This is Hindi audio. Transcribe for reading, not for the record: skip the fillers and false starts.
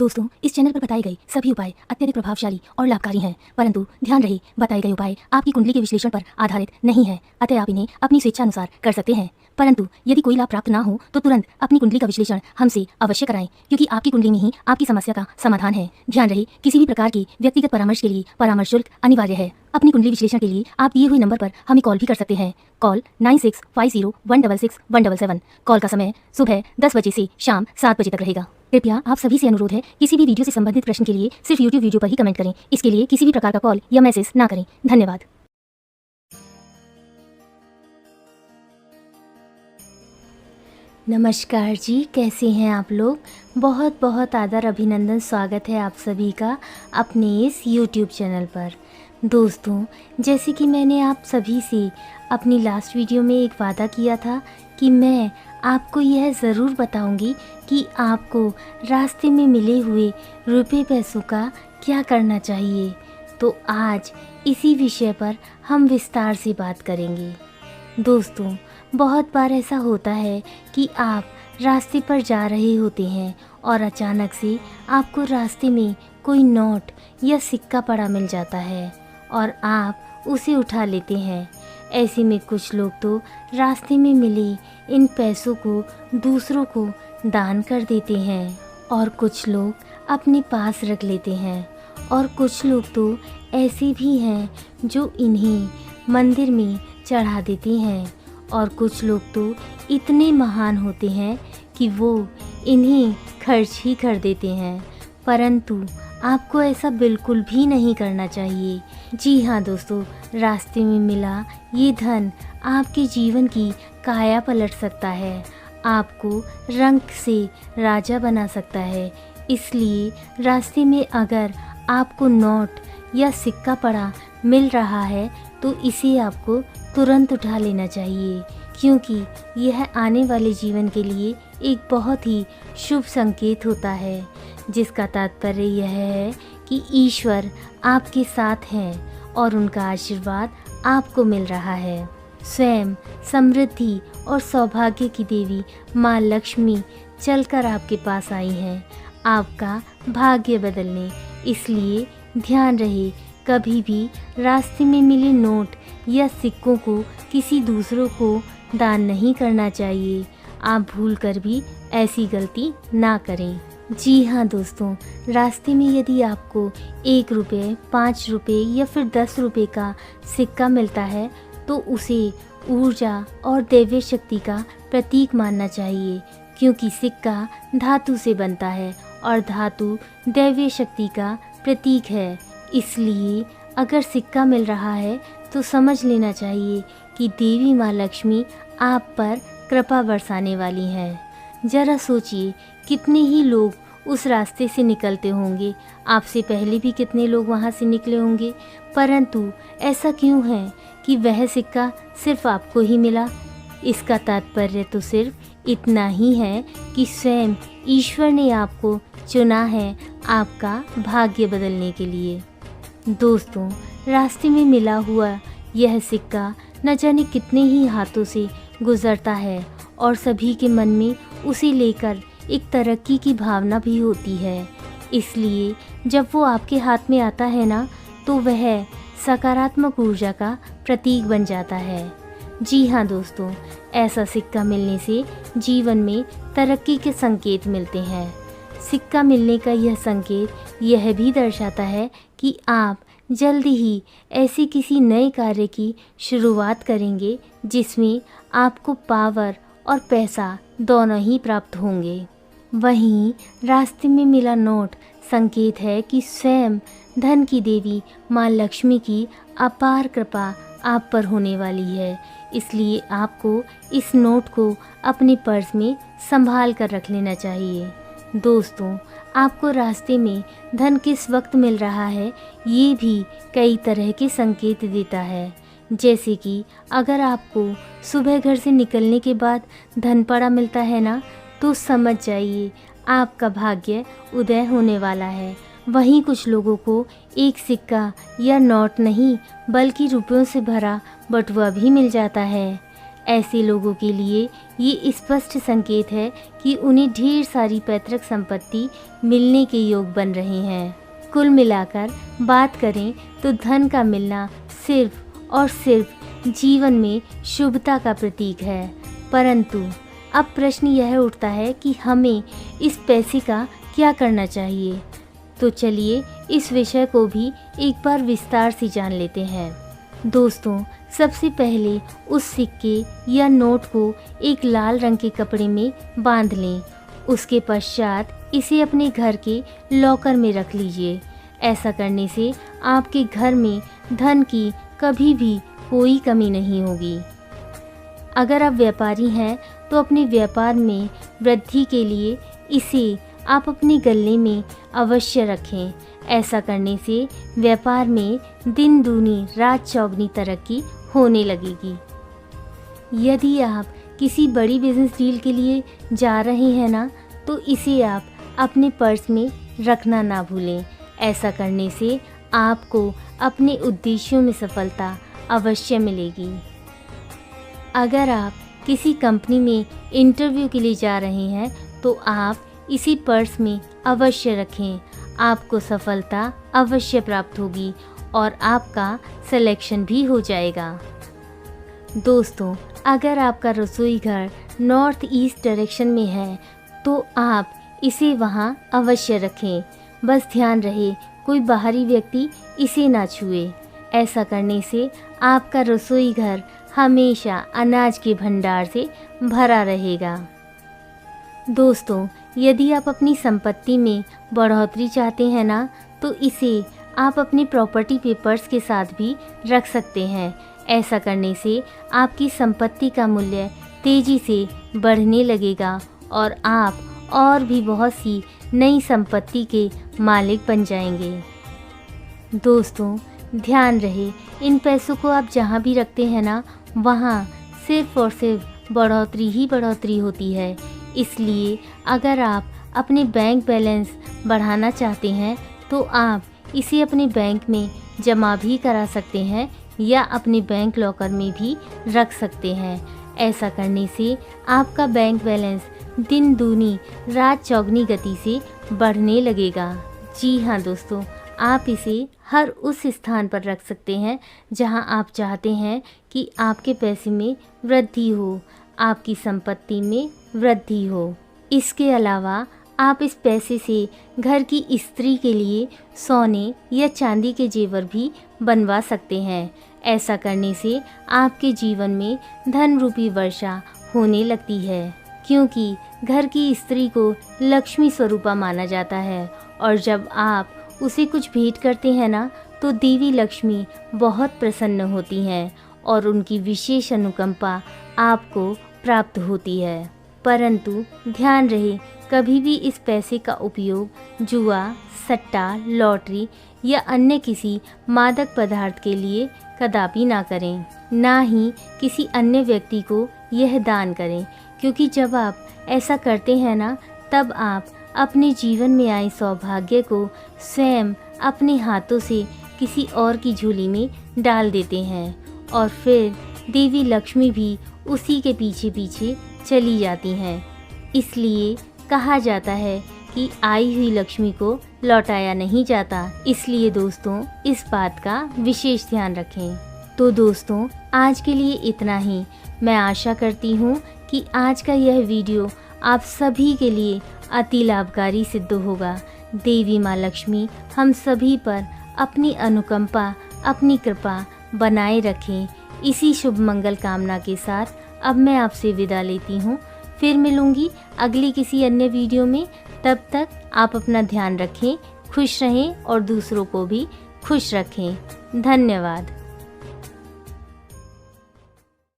दोस्तों, इस चैनल पर बताए गए सभी उपाय अत्यधिक प्रभावशाली और लाभकारी हैं, परंतु ध्यान रहे बताए गए उपाय आपकी कुंडली के विश्लेषण पर आधारित नहीं है, अतः आप इन्हें अपनी स्वेच्छानुसार कर सकते हैं। परंतु यदि कोई लाभ प्राप्त ना हो तो तुरंत अपनी कुंडली का विश्लेषण हमसे अवश्य कराएं, क्योंकि आपकी कुंडली में ही आपकी समस्या का समाधान है। ध्यान रहे किसी भी प्रकार की व्यक्तिगत परामर्श के लिए परामर्श शुल्क अनिवार्य है। अपनी कुंडली विश्लेषण के लिए आप दिए हुए नंबर पर हमें कॉल भी कर सकते हैं। कॉल 9650166177। कॉल का समय सुबह 10 बजे से शाम 7 बजे तक रहेगा। कृपया आप सभी से अनुरोध है, किसी भी वीडियो से संबंधित प्रश्न के लिए सिर्फ YouTube वीडियो पर ही कमेंट करें। इसके लिए किसी भी प्रकार का कॉल या मैसेज ना करें। धन्यवाद। नमस्कार जी, कैसे हैं आप लोग। बहुत बहुत आदर अभिनंदन, स्वागत है आप सभी का अपने इस YouTube चैनल पर। दोस्तों, जैसे कि मैंने आप सभी से अपनी लास्ट वीडियो में एक वादा किया था कि मैं आपको यह ज़रूर बताऊंगी कि आपको रास्ते में मिले हुए रुपए पैसों का क्या करना चाहिए, तो आज इसी विषय पर हम विस्तार से बात करेंगे। दोस्तों, बहुत बार ऐसा होता है कि आप रास्ते पर जा रहे होते हैं और अचानक से आपको रास्ते में कोई नोट या सिक्का पड़ा मिल जाता है और आप उसे उठा लेते हैं। ऐसे में कुछ लोग तो रास्ते में मिले इन पैसों को दूसरों को दान कर देते हैं और कुछ लोग अपने पास रख लेते हैं, और कुछ लोग तो ऐसे भी हैं जो इन्हें मंदिर में चढ़ा देते हैं, और कुछ लोग तो इतने महान होते हैं कि वो इन्हें खर्च ही कर देते हैं। परंतु आपको ऐसा बिल्कुल भी नहीं करना चाहिए। जी हाँ दोस्तों, रास्ते में मिला ये धन आपके जीवन की काया पलट सकता है, आपको रंक से राजा बना सकता है। इसलिए रास्ते में अगर आपको नोट या सिक्का पड़ा मिल रहा है तो इसे आपको तुरंत उठा लेना चाहिए, क्योंकि यह आने वाले जीवन के लिए एक बहुत ही शुभ संकेत होता है, जिसका तात्पर्य यह है कि ईश्वर आपके साथ हैं और उनका आशीर्वाद आपको मिल रहा है। स्वयं समृद्धि और सौभाग्य की देवी माँ लक्ष्मी चलकर आपके पास आई हैं आपका भाग्य बदलने। इसलिए ध्यान रहे, कभी भी रास्ते में मिले नोट या सिक्कों को किसी दूसरों को दान नहीं करना चाहिए। आप भूलकर भी ऐसी गलती ना करें। जी हाँ दोस्तों, रास्ते में यदि आपको 1 रुपये, 5 रुपये या फिर 10 रुपये का सिक्का मिलता है तो उसे ऊर्जा और दैवीय शक्ति का प्रतीक मानना चाहिए, क्योंकि सिक्का धातु से बनता है और धातु दैवीय शक्ति का प्रतीक है। इसलिए अगर सिक्का मिल रहा है तो समझ लेना चाहिए कि देवी माँ लक्ष्मी आप पर कृपा बरसाने वाली हैं। जरा सोचिए, कितने ही लोग उस रास्ते से निकलते होंगे, आपसे पहले भी कितने लोग वहाँ से निकले होंगे, परंतु ऐसा क्यों है कि वह सिक्का सिर्फ आपको ही मिला। इसका तात्पर्य तो सिर्फ इतना ही है कि स्वयं ईश्वर ने आपको चुना है आपका भाग्य बदलने के लिए। दोस्तों, रास्ते में मिला हुआ यह सिक्का न जाने कितने ही हाथों से गुजरता है और सभी के मन में उसे लेकर एक तरक्की की भावना भी होती है। इसलिए जब वो आपके हाथ में आता है ना, तो वह सकारात्मक ऊर्जा का प्रतीक बन जाता है। जी हाँ दोस्तों, ऐसा सिक्का मिलने से जीवन में तरक्की के संकेत मिलते हैं। सिक्का मिलने का यह संकेत यह भी दर्शाता है कि आप जल्दी ही ऐसे किसी नए कार्य की शुरुआत करेंगे जिसमें आपको पावर और पैसा दोनों ही प्राप्त होंगे। वहीं रास्ते में मिला नोट संकेत है कि स्वयं धन की देवी माँ लक्ष्मी की अपार कृपा आप पर होने वाली है। इसलिए आपको इस नोट को अपने पर्स में संभाल कर रख लेना चाहिए। दोस्तों, आपको रास्ते में धन किस वक्त मिल रहा है ये भी कई तरह के संकेत देता है। जैसे कि अगर आपको सुबह घर से निकलने के बाद धन पड़ा मिलता है ना, तो समझ जाइए आपका भाग्य उदय होने वाला है। वहीं कुछ लोगों को एक सिक्का या नोट नहीं बल्कि रुपयों से भरा बटुआ भी मिल जाता है। ऐसे लोगों के लिए ये स्पष्ट संकेत है कि उन्हें ढेर सारी पैतृक संपत्ति मिलने के योग बन रहे हैं। कुल मिलाकर बात करें तो धन का मिलना सिर्फ और सिर्फ जीवन में शुभता का प्रतीक है। परंतु अब प्रश्न यह उठता है कि हमें इस पैसे का क्या करना चाहिए। तो चलिए इस विषय को भी एक बार विस्तार से जान लेते हैं। दोस्तों, सबसे पहले उस सिक्के या नोट को एक लाल रंग के कपड़े में बांध लें। उसके पश्चात इसे अपने घर के लॉकर में रख लीजिए। ऐसा करने से आपके घर में धन की कभी भी कोई कमी नहीं होगी। अगर आप व्यापारी हैं तो अपने व्यापार में वृद्धि के लिए इसे आप अपने गले में अवश्य रखें। ऐसा करने से व्यापार में दिन दूनी रात चौगनी तरक्की होने लगेगी। यदि आप किसी बड़ी बिजनेस डील के लिए जा रहे हैं ना, तो इसे आप अपने पर्स में रखना ना भूलें। ऐसा करने से आपको अपने उद्देश्यों में सफलता अवश्य मिलेगी। अगर आप किसी कंपनी में इंटरव्यू के लिए जा रहे हैं तो आप इसी पर्स में अवश्य रखें। आपको सफलता अवश्य प्राप्त होगी और आपका सिलेक्शन भी हो जाएगा। दोस्तों, अगर आपका रसोई घर नॉर्थ ईस्ट डायरेक्शन में है तो आप इसे वहां अवश्य रखें। बस ध्यान रहे कोई बाहरी व्यक्ति इसे ना छुए। ऐसा करने से आपका रसोई घर हमेशा अनाज के भंडार से भरा रहेगा। दोस्तों, यदि आप अपनी संपत्ति में बढ़ोतरी चाहते हैं ना, तो इसे आप अपने प्रॉपर्टी पेपर्स के साथ भी रख सकते हैं। ऐसा करने से आपकी संपत्ति का मूल्य तेजी से बढ़ने लगेगा और आप और भी बहुत सी नई संपत्ति के मालिक बन जाएंगे। दोस्तों, ध्यान रहे इन पैसों को आप जहाँ भी रखते हैं ना, वहाँ सिर्फ और सिर्फ बढ़ोतरी ही बढ़ोतरी होती है। इसलिए अगर आप अपने बैंक बैलेंस बढ़ाना चाहते हैं तो आप इसे अपने बैंक में जमा भी करा सकते हैं या अपने बैंक लॉकर में भी रख सकते हैं। ऐसा करने से आपका बैंक बैलेंस दिन दूनी रात चौगनी गति से बढ़ने लगेगा। जी हाँ दोस्तों, आप इसे हर उस स्थान पर रख सकते हैं जहां आप चाहते हैं कि आपके पैसे में वृद्धि हो, आपकी संपत्ति में वृद्धि हो। इसके अलावा आप इस पैसे से घर की स्त्री के लिए सोने या चांदी के जेवर भी बनवा सकते हैं। ऐसा करने से आपके जीवन में धन रूपी वर्षा होने लगती है, क्योंकि घर की स्त्री को लक्ष्मी स्वरूपा माना जाता है और जब आप उसे कुछ भेंट करते हैं ना, तो देवी लक्ष्मी बहुत प्रसन्न होती हैं और उनकी विशेष अनुकंपा आपको प्राप्त होती है। परंतु ध्यान रहे कभी भी इस पैसे का उपयोग जुआ, सट्टा, लॉटरी या अन्य किसी मादक पदार्थ के लिए कदापि ना करें। ना ही किसी अन्य व्यक्ति को यह दान करें, क्योंकि जब आप ऐसा करते हैं ना, तब आप अपने जीवन में आए सौभाग्य को स्वयं अपने हाथों से किसी और की झोली में डाल देते हैं और फिर देवी लक्ष्मी भी उसी के पीछे पीछे चली जाती हैं। इसलिए कहा जाता है कि आई हुई लक्ष्मी को लौटाया नहीं जाता। इसलिए दोस्तों, इस बात का विशेष ध्यान रखें। तो दोस्तों, आज के लिए इतना ही। मैं आशा करती हूँ कि आज का यह वीडियो आप सभी के लिए अति लाभकारी सिद्ध होगा। देवी माँ लक्ष्मी हम सभी पर अपनी अनुकंपा, अपनी कृपा बनाए रखें। इसी शुभ मंगल कामना के साथ अब मैं आपसे विदा लेती हूँ। फिर मिलूंगी अगली किसी अन्य वीडियो में। तब तक आप अपना ध्यान रखें, खुश रहें और दूसरों को भी खुश रखें। धन्यवाद।